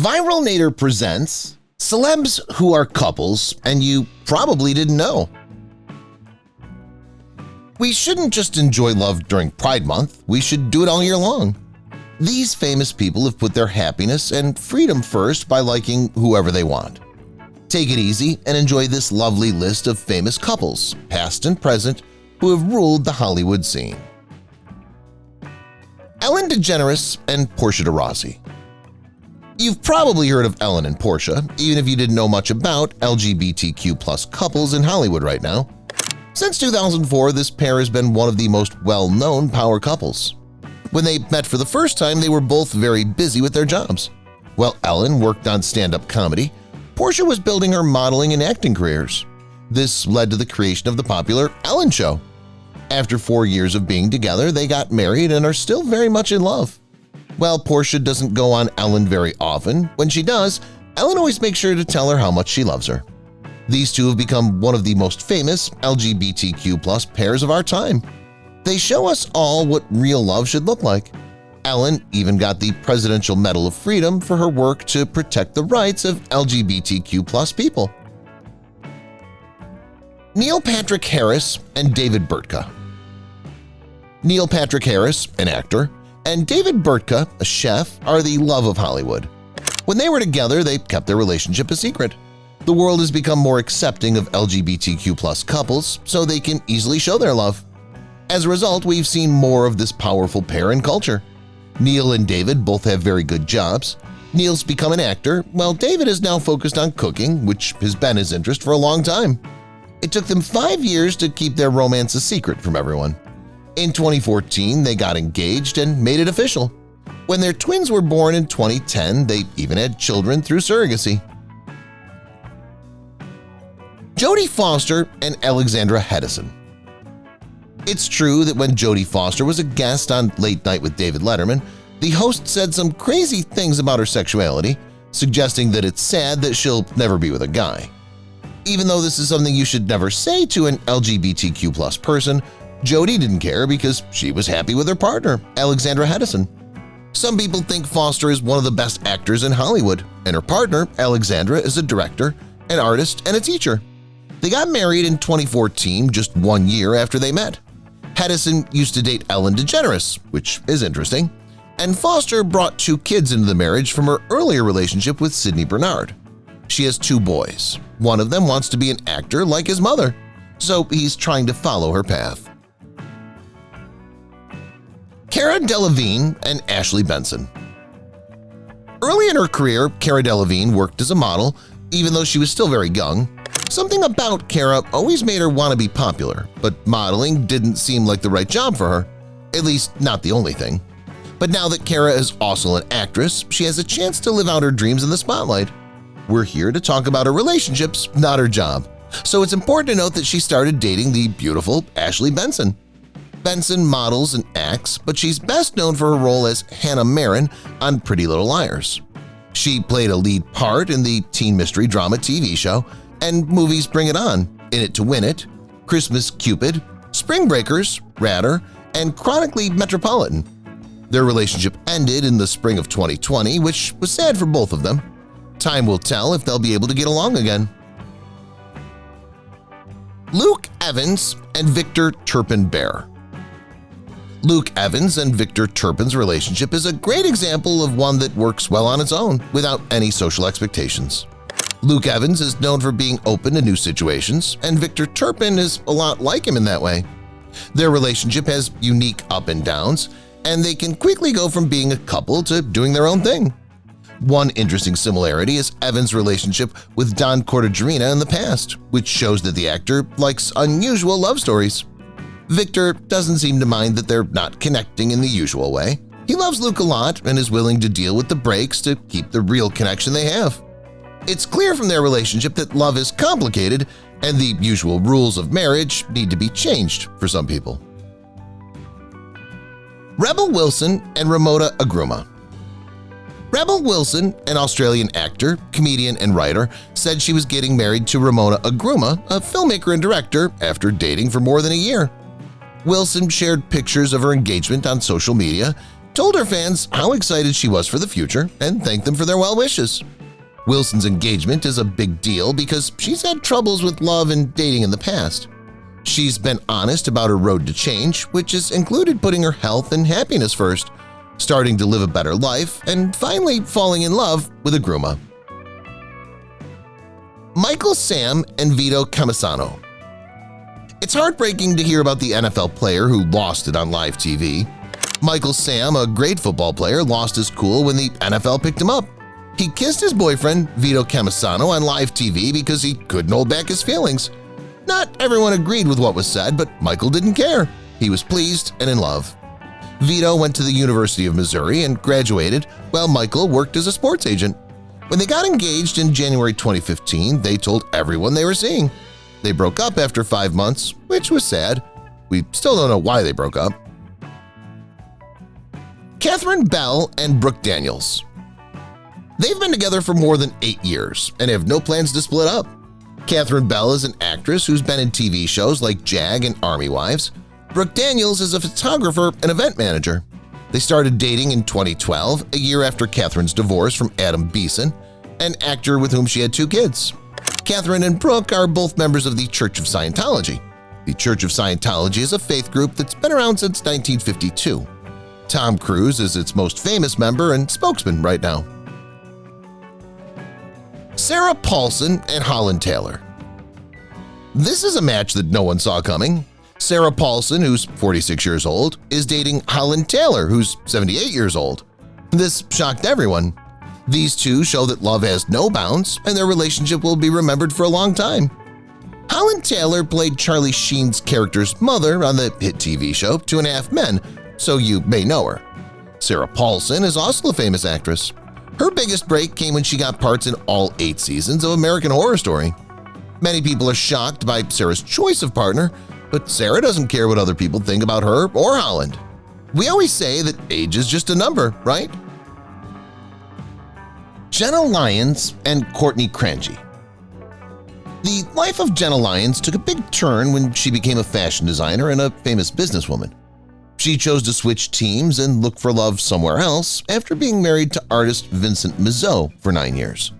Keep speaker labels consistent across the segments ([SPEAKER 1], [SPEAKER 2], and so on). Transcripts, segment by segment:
[SPEAKER 1] viralnater presents Celebs who are couples and you probably didn't know. We shouldn't just enjoy love during Pride Month, we should do it all year long. These famous people have put their happiness and freedom first by liking whoever they want. Take it easy and enjoy this lovely list of famous couples, past and present, who have ruled the Hollywood scene. Ellen DeGeneres and Portia de Rossi. You've probably heard of Ellen and Portia, even if you didn't know much about LGBTQ+ couples in Hollywood right now. Since 2004, this pair has been one of the most well-known power couples. When they met for the first time, they were both very busy with their jobs. While Ellen worked on stand-up comedy, Portia was building her modeling and acting careers. This led to the creation of the popular Ellen Show. After 4 years of being together, they got married and are still very much in love. While Portia doesn't go on Ellen very often, when she does, Ellen always makes sure to tell her how much she loves her. These two have become one of the most famous LGBTQ+ pairs of our time. They show us all what real love should look like. Ellen even got the Presidential Medal of Freedom for her work to protect the rights of LGBTQ+ people. Neil Patrick Harris and David Burtka. Neil Patrick Harris, an actor, and David Burtka, a chef, are the love of Hollywood. When they were together, they kept their relationship a secret. The world has become more accepting of LGBTQ+ couples, so they can easily show their love. As a result, we've seen more of this powerful pair in culture. Neil and David both have very good jobs. Neil's become an actor, while David is now focused on cooking, which has been his interest for a long time. It took them 5 years to keep their romance a secret from everyone. In 2014, they got engaged and made it official. When their twins were born in 2010, they even had children through surrogacy. Jodie Foster and Alexandra Hedison. It's true that when Jodie Foster was a guest on Late Night with David Letterman, the host said some crazy things about her sexuality, suggesting that it's sad that she'll never be with a guy. Even though this is something you should never say to an LGBTQ+ person, Jodie didn't care because she was happy with her partner, Alexandra Hedison. Some people think Foster is one of the best actors in Hollywood, and her partner, Alexandra, is a director, an artist, and a teacher. They got married in 2014, just 1 year after they met. Hedison used to date Ellen DeGeneres, which is interesting, and Foster brought 2 kids into the marriage from her earlier relationship with Sydney Bernard. She has 2 boys. One of them wants to be an actor like his mother, so he's trying to follow her path. Cara Delvine and Ashley Benson. Early in her career, Cara Delvine worked as a model, even though she was still very young. Something about Cara always made her want to be popular, but modeling didn't seem like the right job for her, at least not the only thing. But now that Cara is also an actress, she has a chance to live out her dreams in the spotlight. We're here to talk about her relationships, not her job. So it's important to note that she started dating the beautiful Ashley Benson. Benson models and acts, but she's best known for her role as Hannah Marin on Pretty Little Liars. She played a lead part in the teen mystery drama TV show and movies Bring It On, In It to Win It, Christmas Cupid, Spring Breakers, Radar, and Chronically Metropolitan. Their relationship ended in the spring of 2020, which was sad for both of them. Time will tell if they'll be able to get along again. Luke Evans and Victor Turpin Bear. Luke Evans and Victor Turpin's relationship is a great example of one that works well on its own, without any social expectations. Luke Evans is known for being open to new situations, and Victor Turpin is a lot like him in that way. Their relationship has unique up and downs, and they can quickly go from being a couple to doing their own thing. One interesting similarity is Evans' relationship with Don Cortajarena in the past, which shows that the actor likes unusual love stories. Victor doesn't seem to mind that they're not connecting in the usual way. He loves Luke a lot and is willing to deal with the breaks to keep the real connection they have. It's clear from their relationship that love is complicated and the usual rules of marriage need to be changed for some people. Rebel Wilson and Ramona Aguma. Rebel Wilson, an Australian actor, comedian, and writer, said she was getting married to Ramona Aguma, a filmmaker and director, after dating for more than a year. Wilson shared pictures of her engagement on social media, told her fans how excited she was for the future and thanked them for their well wishes. Wilson's engagement is a big deal because she's had troubles with love and dating in the past. She's been honest about her road to change, which has included putting her health and happiness first, starting to live a better life, and finally falling in love with Aguma. Michael Sam and Vito Camusano. It's heartbreaking to hear about the NFL player who lost it on live TV. Michael Sam, a great football player, lost his cool when the NFL picked him up. He kissed his boyfriend, Vito Camusano, on live TV because he couldn't hold back his feelings. Not everyone agreed with what was said, but Michael didn't care. He was pleased and in love. Vito went to the University of Missouri and graduated, while Michael worked as a sports agent. When they got engaged in January 2015, they told everyone they were seeing. They broke up after 5 months, which was sad. We still don't know why they broke up. Katherine Bell and Brook Daniels. They've been together for more than 8 years and have no plans to split up. Katherine Bell is an actress who's been in TV shows like Jag and Army Wives. Brook Daniels is a photographer and event manager. They started dating in 2012, a year after Katherine's divorce from Adam Beeson, an actor with whom she had 2 kids. Katherine and Brook are both members of the Church of Scientology. The Church of Scientology is a faith group that's been around since 1952. Tom Cruise is its most famous member and spokesman right now. Sarah Paulson and Holland Taylor. This is a match that no one saw coming. Sarah Paulson, who's 46 years old, is dating Holland Taylor, who's 78 years old. This shocked everyone. These two show that love has no bounds and their relationship will be remembered for a long time. Holland Taylor played Charlie Sheen's character's mother on the hit TV show 2.5 Men, so you may know her. Sarah Paulson is also a famous actress. Her biggest break came when she got parts in all 8 seasons of American Horror Story. Many people are shocked by Sarah's choice of partner, but Sarah doesn't care what other people think about her or Holland. We always say that age is just a number, right? Jenna Lyons and Courtney Crangi. The life of Jenna Lyons took a big turn when she became a fashion designer and a famous businesswoman. She chose to switch teams and look for love somewhere else after being married to artist Vincent Mizzo for 9 years.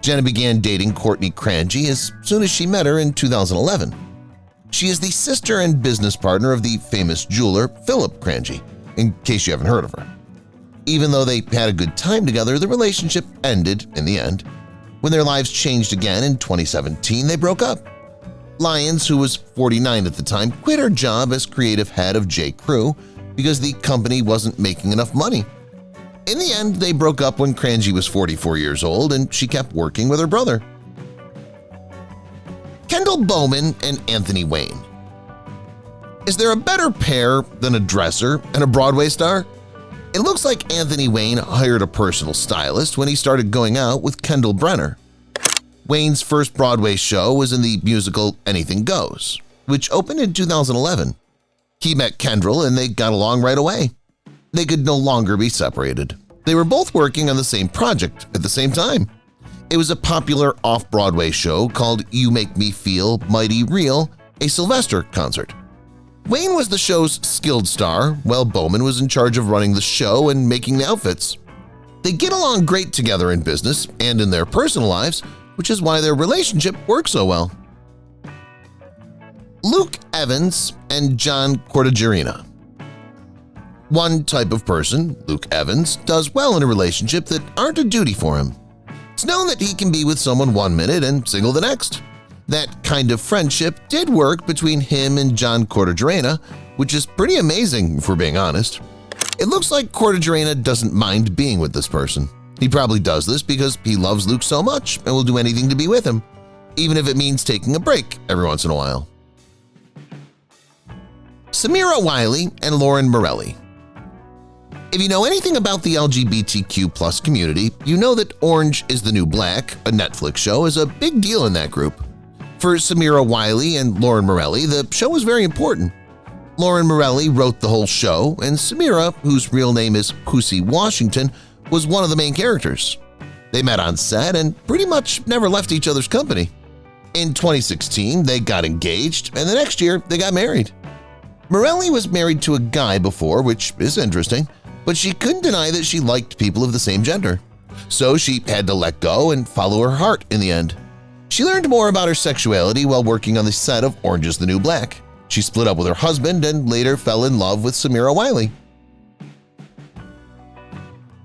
[SPEAKER 1] Jenna began dating Courtney Crangi as soon as she met her in 2011. She is the sister and business partner of the famous jeweler Philip Crangi, in case you haven't heard of her. Even though they had a good time together, the relationship ended in the end. When their lives changed again in 2017, they broke up. Lyons, who was 49 at the time, quit her job as creative head of J. Crew because the company wasn't making enough money. In the end, they broke up when Crangi was 44 years old and she kept working with her brother. Kendall Bowman and Anthony Wayne. Is there a better pair than a dresser and a Broadway star? It looks like Anthony Wayne hired a personal stylist when he started going out with Kendall Brenner. Wayne's first Broadway show was in the musical Anything Goes, which opened in 2011. He met Kendall and they got along right away. They could no longer be separated. They were both working on the same project at the same time. It was a popular off-Broadway show called You Make Me Feel Mighty Real, a Sylvester concert. Wayne was the show's skilled star, while Bowman was in charge of running the show and making the outfits. They get along great together in business and in their personal lives, which is why their relationship works so well. Luke Evans and John Cortagerina. One type of person, Luke Evans, does well in a relationship that aren't a duty for him. It's known that he can be with someone 1 minute and single the next. That kind of friendship did work between him and John Cortagerina, which is pretty amazing if we're being honest. It looks like Cortagerina doesn't mind being with this person. He probably does this because he loves Luke so much and will do anything to be with him, even if it means taking a break every once in a while. Samira Wiley and Lauren Morelli. If you know anything about the LGBTQ+ community, you know that Orange is the New Black, a Netflix show, is a big deal in that group. For Samira Wiley and Lauren Morelli, the show was very important. Lauren Morelli wrote the whole show, and Samira, whose real name is Pussy Washington, was one of the main characters. They met on set and pretty much never left each other's company. In 2016, they got engaged, and the next year they got married. Morelli was married to a guy before, which is interesting, but she couldn't deny that she liked people of the same gender. So she had to let go and follow her heart in the end. She learned more about her sexuality while working on the set of Orange is the New Black. She split up with her husband and later fell in love with Samira Wiley.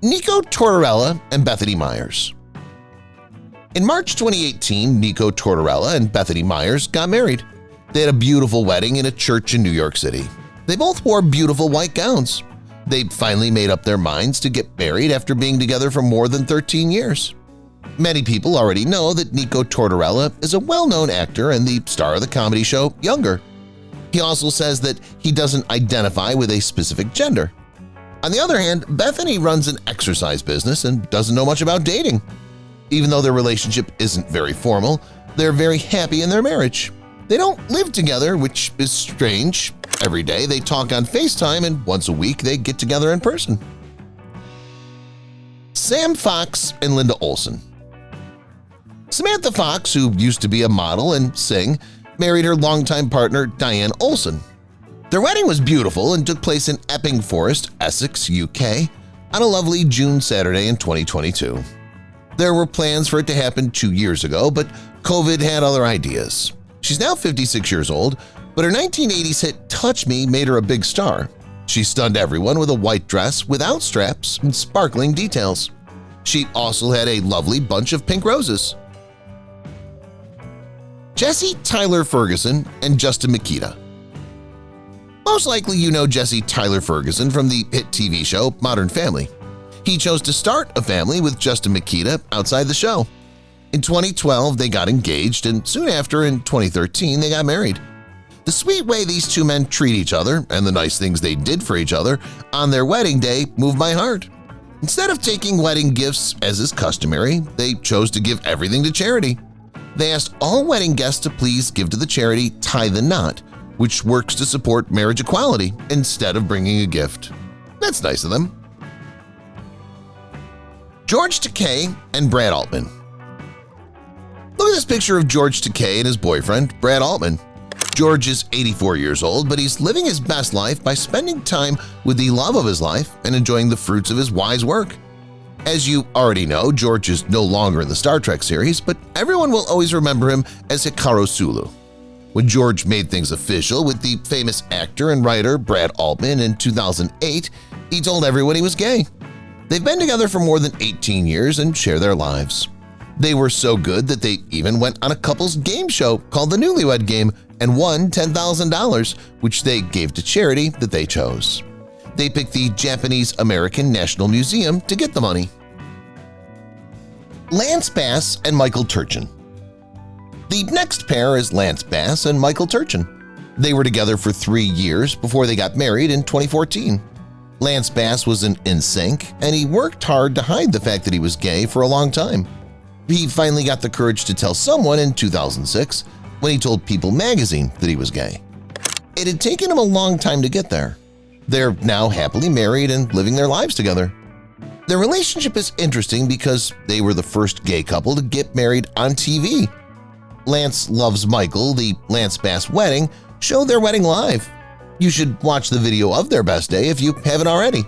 [SPEAKER 1] Nico Tortorella and Bethany Myers. In March 2018, Nico Tortorella and Bethany Myers got married. They had a beautiful wedding in a church in New York City. They both wore beautiful white gowns. They finally made up their minds to get married after being together for more than 13 years. Many people already know that Nico Tortorella is a well-known actor and the star of the comedy show Younger. He also says that he doesn't identify with a specific gender. On the other hand, Bethany runs an exercise business and doesn't know much about dating. Even though their relationship isn't very formal, they're very happy in their marriage. They don't live together, which is strange. Every day they talk on FaceTime and once a week they get together in person. Sam Fox and Linda Olsen. Samantha Fox, who used to be a model and sing, married her longtime partner Diane Olsen. Their wedding was beautiful and took place in Epping Forest, Essex, UK, on a lovely June Saturday in 2022. There were plans for it to happen 2 years ago, but COVID had other ideas. She's now 56 years old, but her 1980s hit Touch Me made her a big star. She stunned everyone with a white dress without straps and sparkling details. She also had a lovely bunch of pink roses. Jesse Tyler Ferguson and Justin Mikita. Most likely you know Jesse Tyler Ferguson from the hit TV show Modern Family. He chose to start a family with Justin Mikita outside the show. In 2012, they got engaged, and soon after, in 2013, they got married. The sweet way these two men treat each other and the nice things they did for each other on their wedding day moved my heart. Instead of taking wedding gifts as is customary, they chose to give everything to charity. They asked all wedding guests to please give to the charity Tie the Knot, which works to support marriage equality instead of bringing a gift. That's nice of them. George Takei and Brad Altman. Look at this picture of George Takei and his boyfriend, Brad Altman. George is 84 years old, but he's living his best life by spending time with the love of his life and enjoying the fruits of his wise work. As you already know, George is no longer in the Star Trek series, but everyone will always remember him as Hikaru Sulu. When George made things official with the famous actor and writer Brad Altman in 2008, he told everyone he was gay. They've been together for more than 18 years and share their lives. They were so good that they even went on a couple's game show called the Newlywed Game and won $10,000, which they gave to charity that they chose. They picked the Japanese American National Museum to get the money. Lance Bass and Michael Turchin. The next pair is Lance Bass and Michael Turchin. They were together for 3 years before they got married in 2014. Lance Bass was an NSYNC, and he worked hard to hide the fact that he was gay for a long time. He finally got the courage to tell someone in 2006 when he told People magazine that he was gay. It had taken him a long time to get there. They're now happily married and living their lives together. Their relationship is interesting because they were the first gay couple to get married on TV. Lance Loves Michael, the Lance Bass wedding, showed their wedding live. You should watch the video of their best day if you haven't already.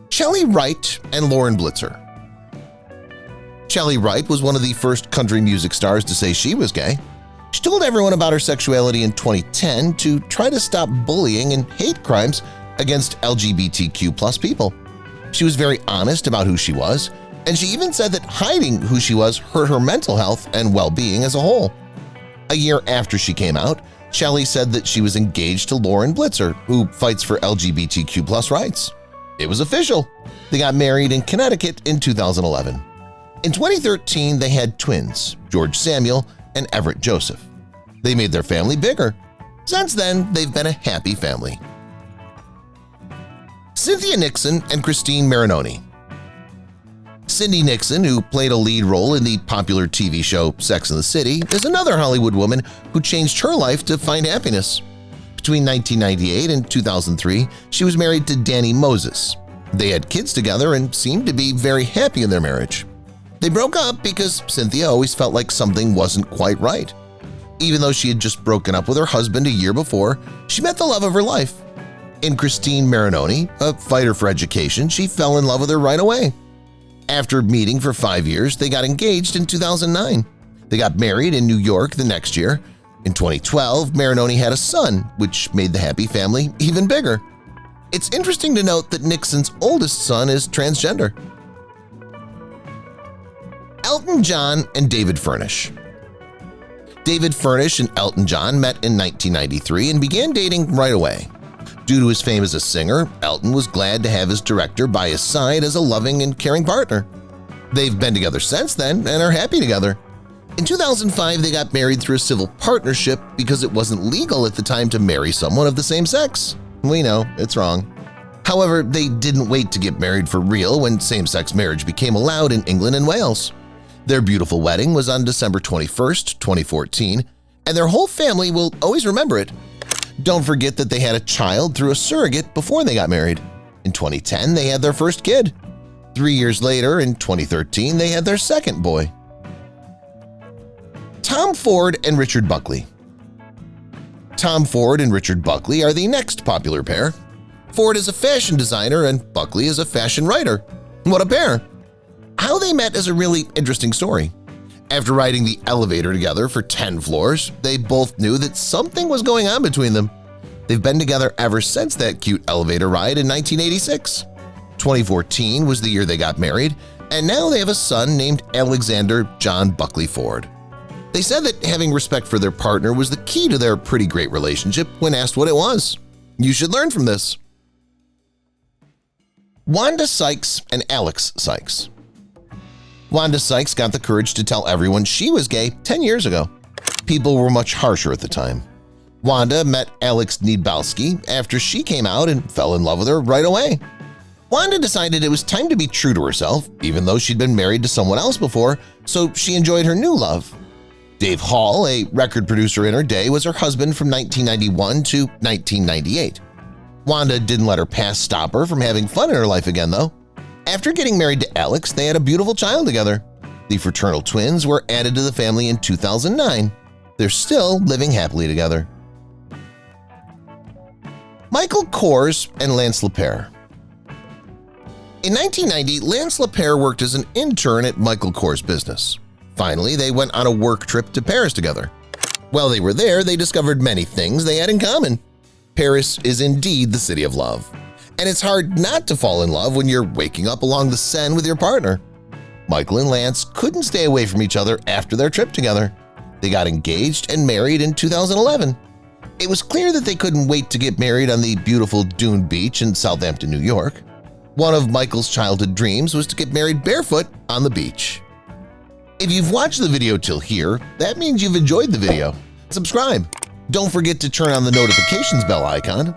[SPEAKER 1] Shelley Wright and Lauren Blitzer. Shelley Wright was one of the first country music stars to say she was gay. She told everyone about her sexuality in 2010 to try to stop bullying and hate crimes against LGBTQ+ people. She was very honest about who she was, and she even said that hiding who she was hurt her mental health and well-being as a whole. A year after she came out, Shelley said that she was engaged to Lauren Blitzer, who fights for LGBTQ+ rights. It was official. They got married in Connecticut in 2011. In 2013, they had twins, George Samuel and Everett Joseph. They made their family bigger. Since then, they've been a happy family. Cynthia Nixon and Christine Marinoni. Cindy Nixon, who played a lead role in the popular TV show Sex and the City, is another Hollywood woman who changed her life to find happiness. Between 1998 and 2003, she was married to Danny Moses. They had kids together and seemed to be very happy in their marriage. They broke up because Cynthia always felt like something wasn't quite right. Even though she had just broken up with her husband a year before, she met the love of her life. In Christine Marinoni, a fighter for education, she fell in love with her right away. After meeting for 5 years, they got engaged in 2009. They got married in New York the next year. In 2012, Marinoni had a son, which made the happy family even bigger. It's interesting to note that Nixon's oldest son is transgender. Elton John and David Furnish. David Furnish and Elton John met in 1993 and began dating right away. Due to his fame as a singer, Elton was glad to have his director by his side as a loving and caring partner. They've been together since then and are happy together. In 2005, they got married through a civil partnership because it wasn't legal at the time to marry someone of the same sex. We know, it's wrong. However, they didn't wait to get married for real when same-sex marriage became allowed in England and Wales. Their beautiful wedding was on December 21st, 2014, and their whole family will always remember it. Don't forget that they had a child through a surrogate before they got married. In 2010, they had their first kid. 3 years later, in 2013, they had their second boy. Tom Ford and Richard Buckley. Tom Ford and Richard Buckley are the next popular pair. Ford is a fashion designer and Buckley is a fashion writer. What a pair! How they met is a really interesting story. After riding the elevator together for 10 floors, they both knew that something was going on between them. They've been together ever since that cute elevator ride in 1986. 2014 was the year they got married, and now they have a son named Alexander John Buckley Ford. They said that having respect for their partner was the key to their pretty great relationship when asked what it was. You should learn from this. Wanda Sykes and Alex Sykes. Wanda Sykes got the courage to tell everyone she was gay 10 years ago. People were much harsher at the time. Wanda met Alex Niedbalski after she came out and fell in love with her right away. Wanda decided it was time to be true to herself, even though she'd been married to someone else before, so she enjoyed her new love. Dave Hall, a record producer in her day, was her husband from 1991 to 1998. Wanda didn't let her past stop her from having fun in her life again, though. After getting married to Alex, they had a beautiful child together. The fraternal twins were added to the family in 2009. They're still living happily together. Michael Kors and Lance Lepere. In 1990, Lance Lepere worked as an intern at Michael Kors' business. Finally, they went on a work trip to Paris together. While they were there, they discovered many things they had in common. Paris is indeed the city of love. And it's hard not to fall in love when you're waking up along the Seine with your partner. Michael and Lance couldn't stay away from each other after their trip together. They got engaged and married in 2011. It was clear that they couldn't wait to get married on the beautiful Dune Beach in Southampton, New York. One of Michael's childhood dreams was to get married barefoot on the beach. If you've watched the video till here, that means you've enjoyed the video. Subscribe. Don't forget to turn on the notifications bell icon